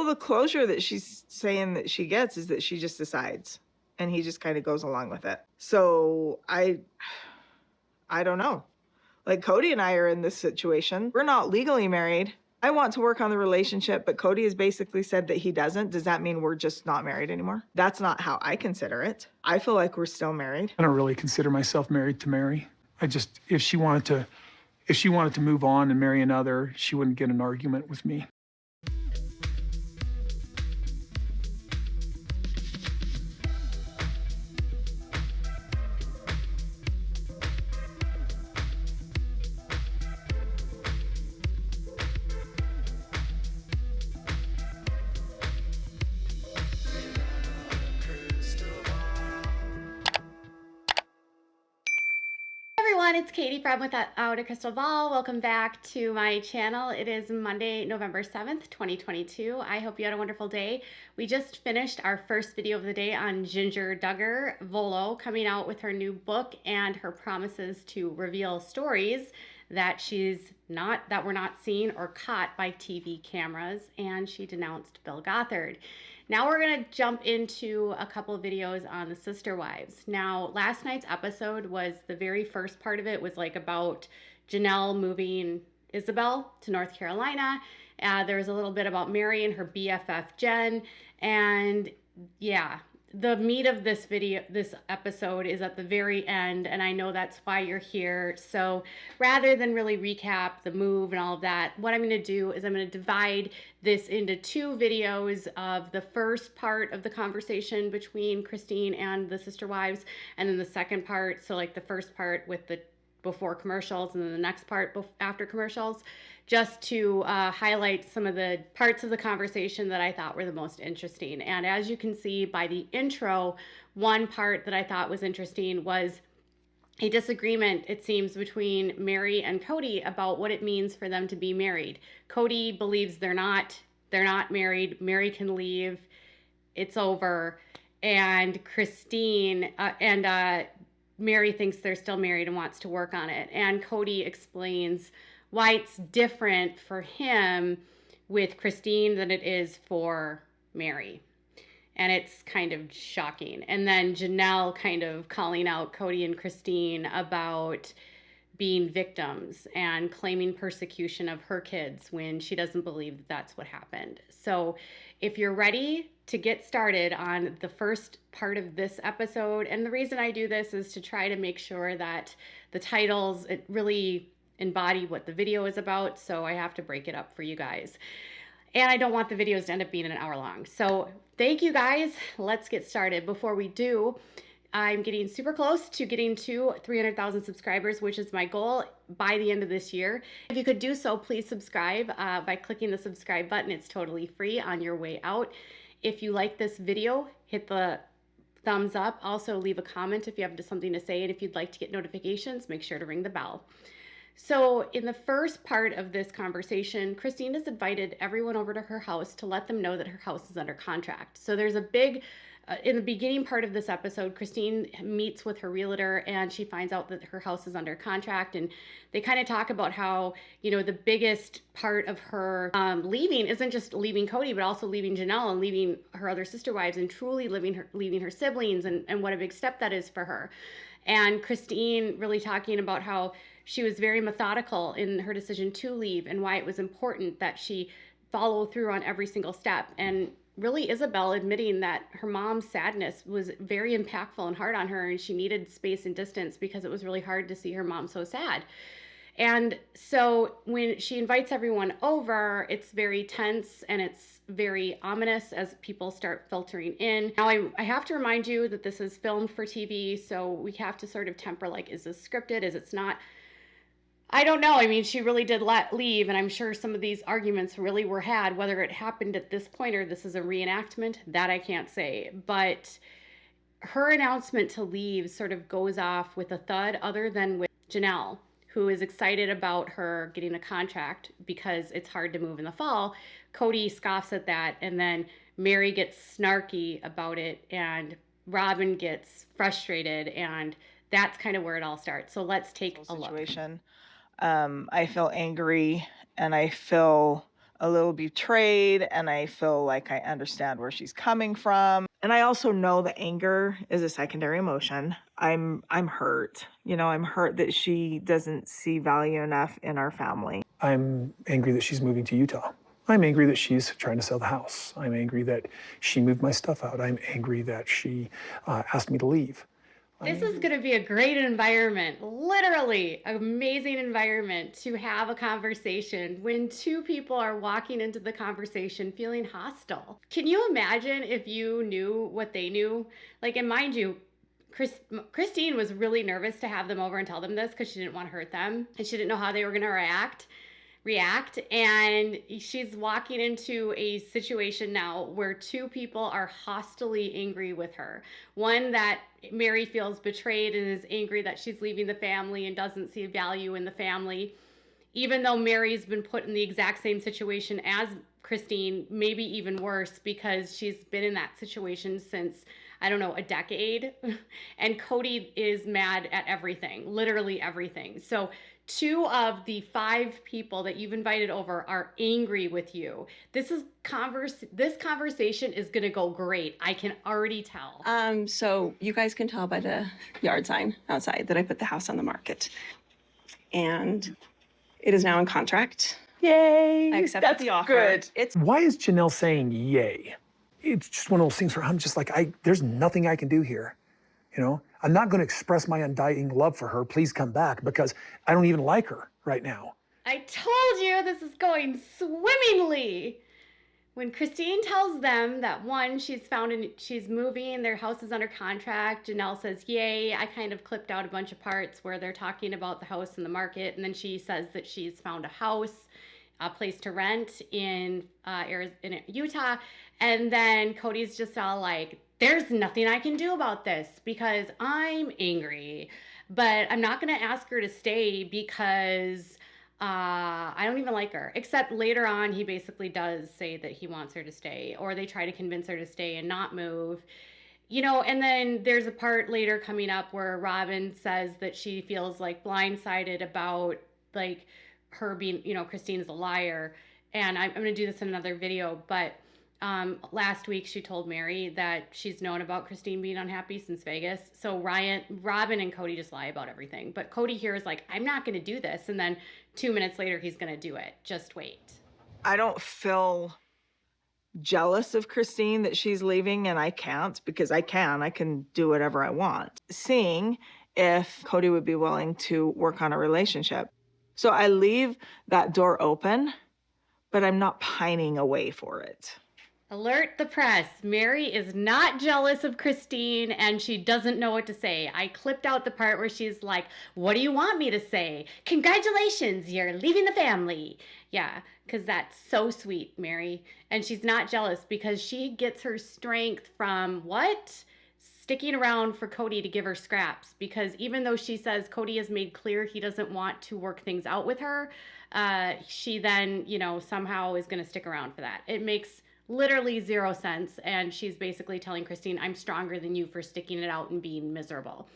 Well, the closure that she's saying that she gets is that she just decides, and he just kind of goes along with it. So I don't know. Like, Kody and I are in this situation. We're not legally married. I want to work on the relationship, but Kody has basically said that he doesn't. Does that mean we're just not married anymore? That's not how I consider it. I feel like we're still married. I don't really consider myself married to Meri. If she wanted to move on and marry another, she wouldn't get an argument with me. It's Kody from Without a Crystal Ball. Welcome back to my channel. It is Monday, November 7th, 2022. I hope you had a wonderful day. We just finished our first video of the day on Ginger Duggar Volo coming out with her new book and her promises to reveal stories that were not seen or caught by TV cameras, and she denounced Bill Gothard. Now we're going to jump into a couple of videos on the sister wives. Now, last night's episode was the very first part of it was like about Janelle moving Isabel to North Carolina. There was a little bit about Meri and her BFF Jen, and yeah, the meat of this episode is at the very end, and I know that's why you're here. So rather than really recap the move and all of that, what I'm going to do is I'm going to divide this into two videos of the first part of the conversation between Christine and the sister wives, and then the second part, so like the first part with the before commercials and then the next part after commercials, just to highlight some of the parts of the conversation that I thought were the most interesting. And as you can see by the intro, one part that I thought was interesting was a disagreement, it seems, between Meri and Kody about what it means for them to be married. Kody believes they're not married. Meri can leave. It's over. And Christine Meri thinks they're still married and wants to work on it. And Kody explains why it's different for him with Christine than it is for Meri. And it's kind of shocking. And then Janelle kind of calling out Kody and Christine about being victims and claiming persecution of her kids when she doesn't believe that that's what happened. So if you're ready to get started on the first part of this episode, and the reason I do this is to try to make sure that the titles really embody what the video is about, so I have to break it up for you guys. And I don't want the videos to end up being an hour long. So thank you guys. Let's get started. Before we do, I'm getting super close to getting to 300,000 subscribers, which is my goal by the end of this year. If you could do so, please subscribe by clicking the subscribe button. It's totally free on your way out. If you like this video, hit the thumbs up. Also, leave a comment if you have something to say. And if you'd like to get notifications, make sure to ring the bell. So in the first part of this conversation, Christine has invited everyone over to her house to let them know that her house is under contract. So there's a big, in the beginning part of this episode, Christine meets with her realtor and she finds out that her house is under contract. And they kind of talk about how, you know, the biggest part of her leaving isn't just leaving Kody, but also leaving Janelle and leaving her other sister wives and truly leaving her siblings and what a big step that is for her. And Christine really talking about how she was very methodical in her decision to leave and why it was important that she follow through on every single step. And really Isabel admitting that her mom's sadness was very impactful and hard on her, and she needed space and distance because it was really hard to see her mom so sad. And so when she invites everyone over, it's very tense and it's very ominous as people start filtering in. Now, I have to remind you that this is filmed for TV, so we have to sort of temper, like, is this scripted? Is it not? I don't know. I mean, she really did leave, and I'm sure some of these arguments really were had. Whether it happened at this point or this is a reenactment, that I can't say. But her announcement to leave sort of goes off with a thud, other than with Janelle, who is excited about her getting a contract because it's hard to move in the fall. Kody scoffs at that, and then Meri gets snarky about it, and Robyn gets frustrated, and that's kind of where it all starts. So let's take a look. I feel angry and I feel a little betrayed, and I feel like I understand where she's coming from. And I also know that anger is a secondary emotion. I'm hurt. You know, I'm hurt that she doesn't see value enough in our family. I'm angry that she's moving to Utah. I'm angry that she's trying to sell the house. I'm angry that she moved my stuff out. I'm angry that she asked me to leave. This is going to be a great environment, literally amazing environment to have a conversation when two people are walking into the conversation feeling hostile. Can you imagine if you knew what they knew? Like, and mind you, Christine was really nervous to have them over and tell them this because she didn't want to hurt them and she didn't know how they were going to react, and she's walking into a situation now where two people are hostily angry with her. One, that Meri feels betrayed and is angry that she's leaving the family and doesn't see value in the family, even though Meri's been put in the exact same situation as Christine, maybe even worse, because she's been in that situation since, I don't know, a decade. And Kody is mad at everything, literally everything. So 2 of the 5 people that you've invited over are angry with you. This conversation is gonna go great. I can already tell. So you guys can tell by the yard sign outside that I put the house on the market. And it is now in contract. Yay! I accepted the offer. Good. Why is Janelle saying yay? It's just one of those things where I'm just like, there's nothing I can do here. You know, I'm not going to express my undying love for her. Please come back, because I don't even like her right now. I told you this is going swimmingly. When Christine tells them that, one, she's moving, their house is under contract, Janelle says, yay. I kind of clipped out a bunch of parts where they're talking about the house and the market. And then she says that she's found a house, a place to rent in Utah. And then Kody's just all like, there's nothing I can do about this because I'm angry, but I'm not going to ask her to stay because I don't even like her. Except later on, he basically does say that he wants her to stay, or they try to convince her to stay and not move. You know, and then there's a part later coming up where Robyn says that she feels like blindsided about like her being, you know, Christine's a liar. And I'm going to do this in another video, but last week she told Meri that she's known about Christine being unhappy since Vegas. So Robyn and Kody just lie about everything. But Kody here is like, I'm not going to do this. And then 2 minutes later, he's going to do it. Just wait. I don't feel jealous of Christine that she's leaving, and I can't, because I can do whatever I want. Seeing if Kody would be willing to work on a relationship. So I leave that door open, but I'm not pining away for it. Alert the press. Meri is not jealous of Christine and she doesn't know what to say. I clipped out the part where she's like, what do you want me to say? Congratulations, you're leaving the family. Yeah, because that's so sweet, Meri. And she's not jealous because she gets her strength from what? Sticking around for Kody to give her scraps. Because even though she says Kody has made clear he doesn't want to work things out with her, she then, you know, somehow is going to stick around for that. It makes literally 0 sense, and she's basically telling Christine, I'm stronger than you for sticking it out and being miserable.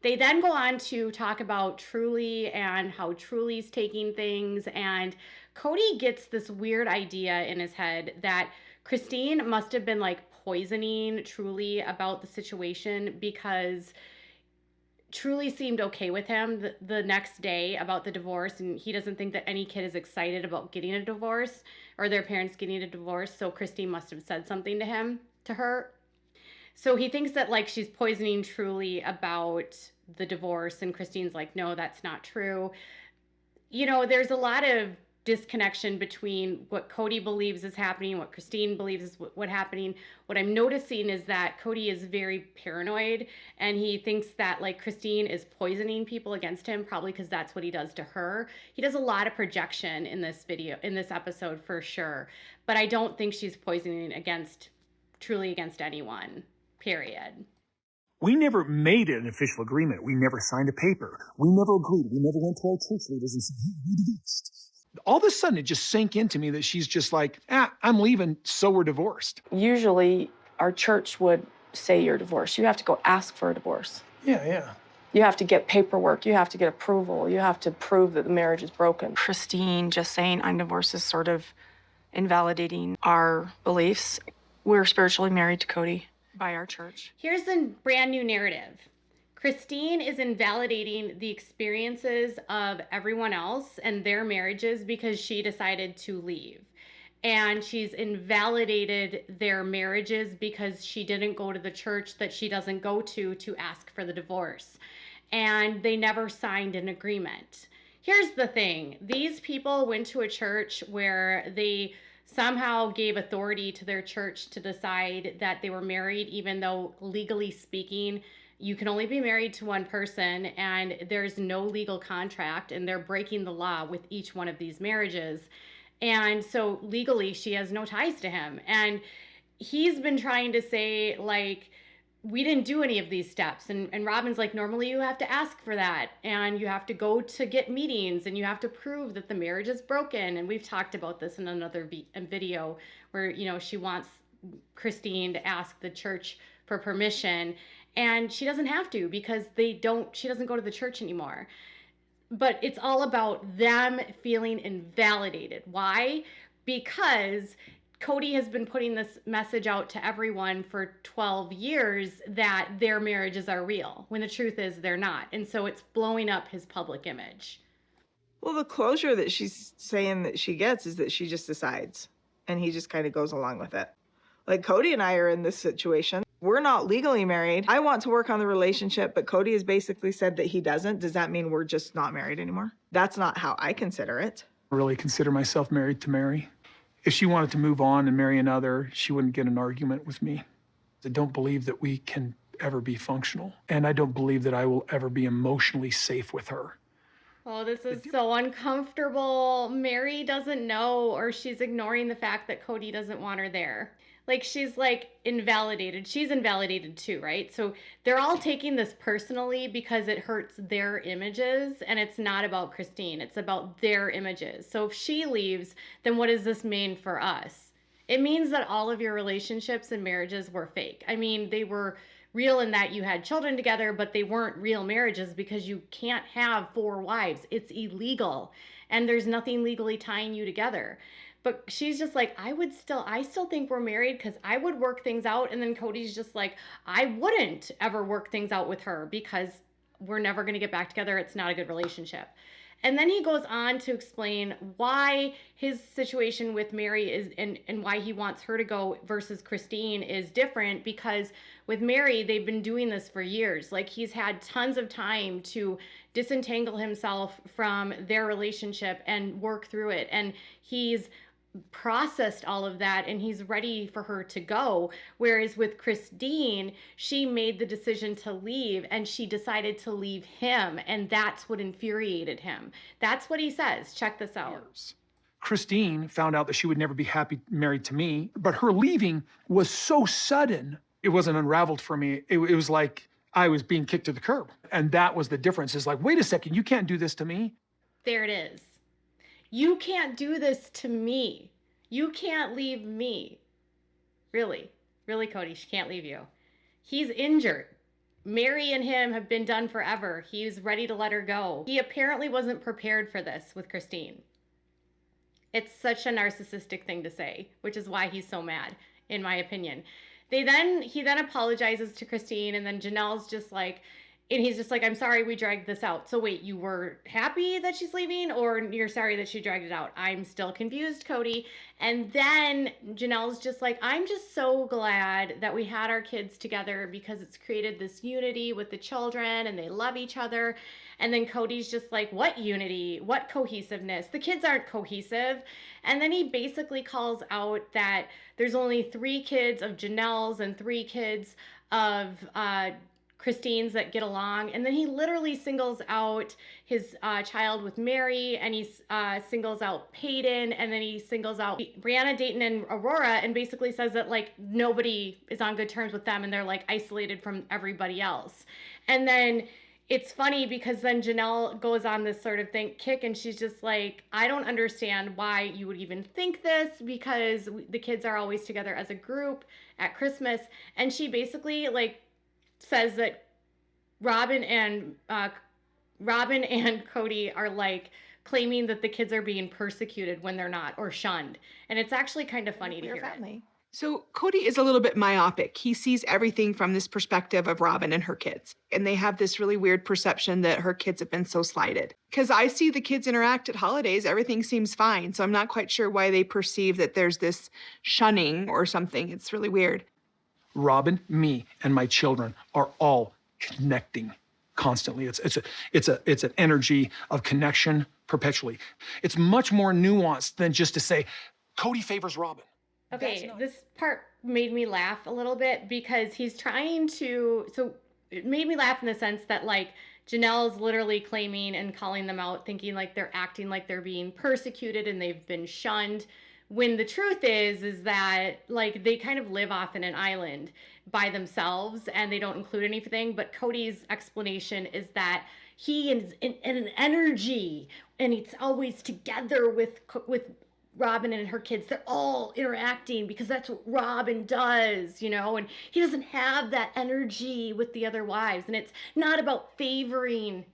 They then go on to talk about Truly and how Truly's taking things, and Kody gets this weird idea in his head that Christine must have been like poisoning Truly about the situation, because Truly seemed okay with him the next day about the divorce, and he doesn't think that any kid is excited about getting a divorce or their parents getting a divorce, so Christine must have said something to her. So he thinks that like she's poisoning Truly about the divorce, and Christine's like, no, that's not true. You know, there's a lot of disconnection between what Kody believes is happening, what Christine believes is what's happening. What I'm noticing is that Kody is very paranoid, and he thinks that like Christine is poisoning people against him, probably because that's what he does to her. He does a lot of projection in this episode for sure, but I don't think she's poisoning truly against anyone, period. We never made an official agreement. We never signed a paper. We never agreed. We never went to our church leaders and said, hey, we're divorced. All of a sudden, it just sank into me that she's just like, I'm leaving, so we're divorced. Usually, our church would say you're divorced. You have to go ask for a divorce. Yeah. You have to get paperwork. You have to get approval. You have to prove that the marriage is broken. Christine just saying I'm divorced is sort of invalidating our beliefs. We're spiritually married to Kody by our church. Here's a brand new narrative. Christine is invalidating the experiences of everyone else and their marriages because she decided to leave. And she's invalidated their marriages because she didn't go to the church that she doesn't go to ask for the divorce. And they never signed an agreement. Here's the thing. These people went to a church where they somehow gave authority to their church to decide that they were married, even though legally speaking, you can only be married to one person and there's no legal contract, and they're breaking the law with each one of these marriages. And so legally she has no ties to him. And he's been trying to say, like, we didn't do any of these steps. And Robyn's like, normally you have to ask for that. And you have to go to get meetings and you have to prove that the marriage is broken. And we've talked about this in another video where, you know, she wants Christine to ask the church for permission. And she doesn't have to because she doesn't go to the church anymore. But it's all about them feeling invalidated. Why? Because Kody has been putting this message out to everyone for 12 years that their marriages are real, when the truth is they're not. And so it's blowing up his public image. Well, the closure that she's saying that she gets is that she just decides, and he just kind of goes along with it. Like, Kody and I are in this situation. We're not legally married. I want to work on the relationship, but Kody has basically said that he doesn't. Does that mean we're just not married anymore? That's not how I consider it. I really consider myself married to Meri. If she wanted to move on and marry another, she wouldn't get an argument with me. I don't believe that we can ever be functional, and I don't believe that I will ever be emotionally safe with her. Oh, this is so uncomfortable. Meri doesn't know, or she's ignoring the fact that Kody doesn't want her there. Like, she's like invalidated. She's invalidated too, right? So they're all taking this personally because it hurts their images, and it's not about Christine. It's about their images. So if she leaves, then what does this mean for us? It means that all of your relationships and marriages were fake. I mean, they were real in that you had children together, but they weren't real marriages because you can't have 4 wives. It's illegal, and there's nothing legally tying you together. But she's just like, I still think we're married because I would work things out. And then Kody's just like, I wouldn't ever work things out with her because we're never going to get back together. It's not a good relationship. And then he goes on to explain why his situation with Meri is and why he wants her to go versus Christine is different, because with Meri, they've been doing this for years. Like, he's had tons of time to disentangle himself from their relationship and work through it. And he's processed all of that and he's ready for her to go. Whereas with Christine, she made the decision to leave and she decided to leave him, and that's what infuriated him. That's what he says. Check this out. Christine found out that she would never be happy married to me, but her leaving was so sudden, it wasn't unraveled for me. It was like I was being kicked to the curb. And that was the difference. Is like, wait a second, you can't do this to me. There it is. You can't do this to me. You can't leave me. Really, Kody, she can't leave you. He's injured. Meri and him have been done forever. He's ready to let her go. He apparently wasn't prepared for this with Christine. It's such a narcissistic thing to say, which is why he's so mad, in my opinion. He then apologizes to Christine, and then Janelle's just like, and he's just like, I'm sorry we dragged this out. So wait, you were happy that she's leaving, or you're sorry that she dragged it out? I'm still confused, Kody. And then Janelle's just like, I'm just so glad that we had our kids together because it's created this unity with the children and they love each other. And then Kody's just like, what unity? What cohesiveness? The kids aren't cohesive. And then he basically calls out that there's only 3 kids of Janelle's and 3 kids of Christine's that get along. And then he literally singles out his child with Meri, and he singles out Peyton, and then he singles out Brianna, Dayton, and Aurora, and basically says that like nobody is on good terms with them and they're like isolated from everybody else. And then it's funny because then Janelle goes on this sort of kick, and she's just like, I don't understand why you would even think this, because the kids are always together as a group at Christmas. And she basically like says that Robyn and Kody are like claiming that the kids are being persecuted when they're not, or shunned. And it's actually kind of funny to hear it. So Kody is a little bit myopic. He sees everything from this perspective of Robyn and her kids. And they have this really weird perception that her kids have been so slighted. Because I see the kids interact at holidays, everything seems fine. So I'm not quite sure why they perceive that there's this shunning or something. It's really weird. Robyn, me, and my children are all connecting constantly. It's an energy of connection perpetually. It's much more nuanced than just to say, Kody favors Robyn. Okay, this part made me laugh a little bit because he's trying to, so it made me laugh in the sense that like Janelle's literally claiming and calling them out, thinking like they're acting like they're being persecuted and they've been shunned. When the truth is that like they kind of live off in an island by themselves and they don't include anything. But Kody's explanation is that he is in an energy and it's always together with Robyn and her kids. They're all interacting because that's what Robyn does, you know, and he doesn't have that energy with the other wives. And it's not about favoring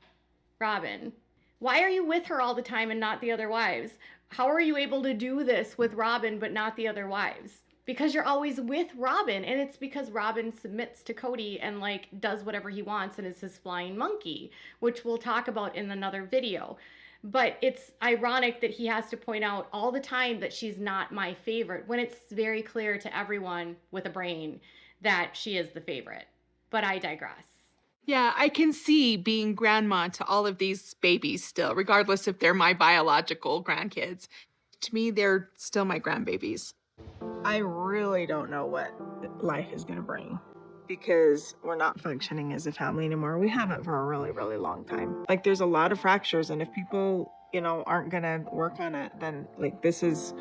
Robyn. Why are you with her all the time and not the other wives? How are you able to do this with Robyn but not the other wives? Because you're always with Robyn, and it's because Robyn submits to Kody and like does whatever he wants and is his flying monkey, which we'll talk about in another video. But it's ironic that he has to point out all the time that she's not my favorite when it's very clear to everyone with a brain that she is the favorite. But I digress. Yeah, I can see being grandma to all of these babies still, regardless if they're my biological grandkids. To me, they're still my grandbabies. I really don't know what life is going to bring because we're not functioning as a family anymore. We haven't for a really, really long time. Like there's a lot of fractures, and if people, you know, aren't going to work on it, then like this is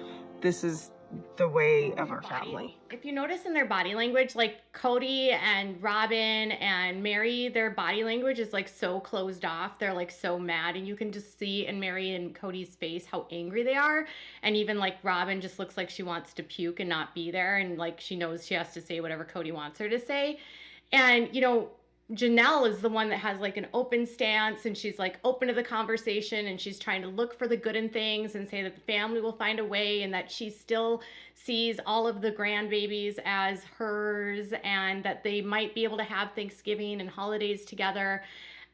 the way of our family. If you notice in their body language, like Kody and Robyn and Meri, their body language is like so closed off. They're like so mad, and you can just see in Meri and Kody's face how angry they are. And even like Robyn just looks like she wants to puke and not be there, and like she knows she has to say whatever Kody wants her to say. And you know, Janelle is the one that has like an open stance, and she's like open to the conversation, and she's trying to look for the good in things and say that the family will find a way, and that she still sees all of the grandbabies as hers, and that they might be able to have Thanksgiving and holidays together.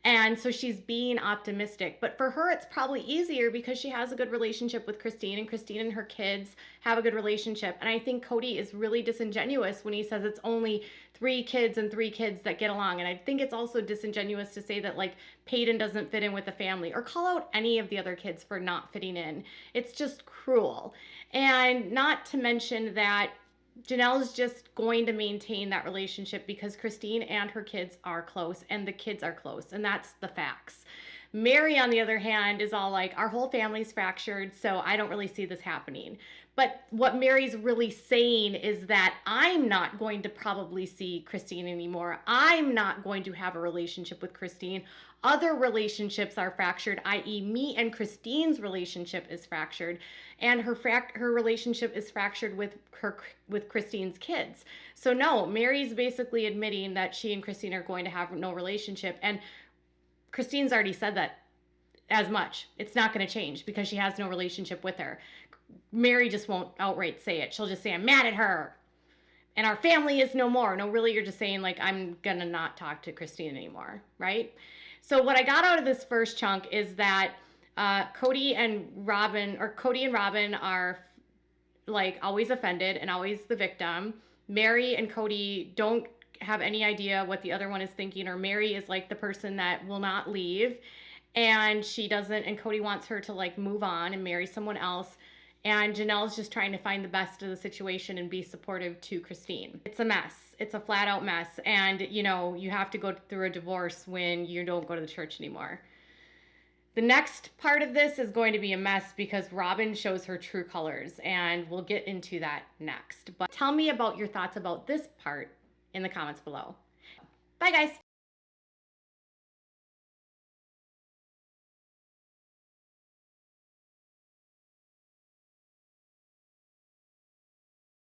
And so she's being optimistic. But for her, it's probably easier because she has a good relationship with Christine, and Christine and her kids have a good relationship. And I think Kody is really disingenuous when he says it's only 3 kids and 3 kids that get along. And I think it's also disingenuous to say that like Peyton doesn't fit in with the family, or call out any of the other kids for not fitting in. It's just cruel. And not to mention that Janelle is just going to maintain that relationship because Christine and her kids are close, and the kids are close, and that's the facts. Meri, on the other hand, is all like, our whole family's fractured, so I don't really see this happening. But what Meri's really saying is that I'm not going to probably see Christine anymore. I'm not going to have a relationship with Christine. Other relationships are fractured, i.e. me and Christine's relationship is fractured, and her relationship is fractured with Christine's kids. So no, Meri's basically admitting that she and Christine are going to have no relationship, and Christine's already said that as much. It's not going to change because she has no relationship with her. Meri just won't outright say it. She'll just say, I'm mad at her, and our family is no more. No, really, you're just saying like, I'm gonna not talk to Christine anymore, right? So what I got out of this first chunk is that Kody and Robyn are like always offended and always the victim. Meri and Kody don't have any idea what the other one is thinking, or Meri is like the person that will not leave, and she doesn't, and Kody wants her to like move on and marry someone else. And Janelle's just trying to find the best of the situation and be supportive to Christine. It's a mess. It's a flat out mess. And, you know, you have to go through a divorce when you don't go to the church anymore. The next part of this is going to be a mess because Robyn shows her true colors, and we'll get into that next. But tell me about your thoughts about this part in the comments below. Bye, guys.